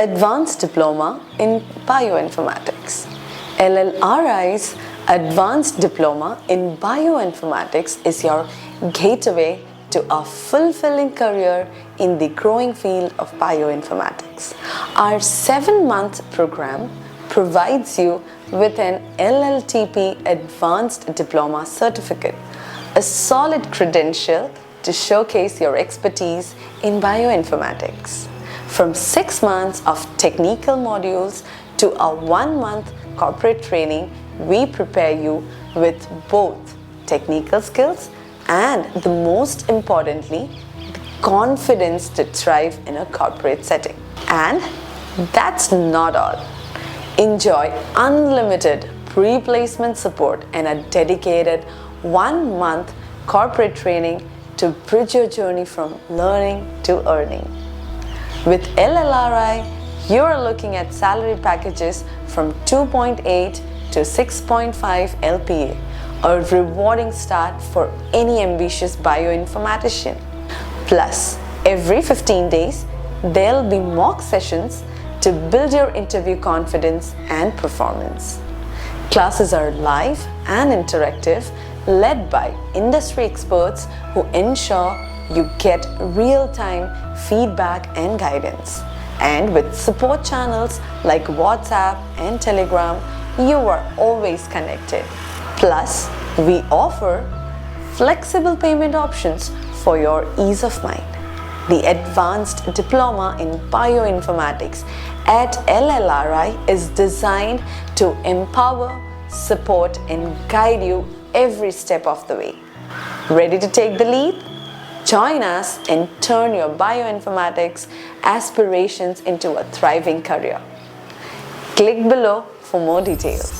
Advanced Diploma in Bioinformatics. LLRI's Advanced Diploma in Bioinformatics is your gateway to a fulfilling career in the growing field of bioinformatics. Our 7-month program provides you with an LLTP Advanced Diploma certificate, a solid credential to showcase your expertise in bioinformatics. From 6 months of technical modules to a 1-month corporate training, we prepare you with both technical skills and, the most importantly, the confidence to thrive in a corporate setting. And that's not all. Enjoy unlimited pre-placement support and a dedicated 1-month corporate training to bridge your journey from learning to earning. With LLRI, you are looking at salary packages from 2.8 to 6.5 LPA, a rewarding start for any ambitious bioinformatician. Plus, every 15 days, there'll be mock sessions to build your interview confidence and performance. Classes are live and interactive, led by industry experts who ensure you get real-time feedback and guidance. And with support channels like WhatsApp and Telegram, you are always connected. Plus, we offer flexible payment options for your ease of mind. The Advanced Diploma in Bioinformatics at LLRI is designed to empower, support, and guide you every step of the way. Ready to take the lead? Join us and turn your bioinformatics aspirations into a thriving career. Click below for more details.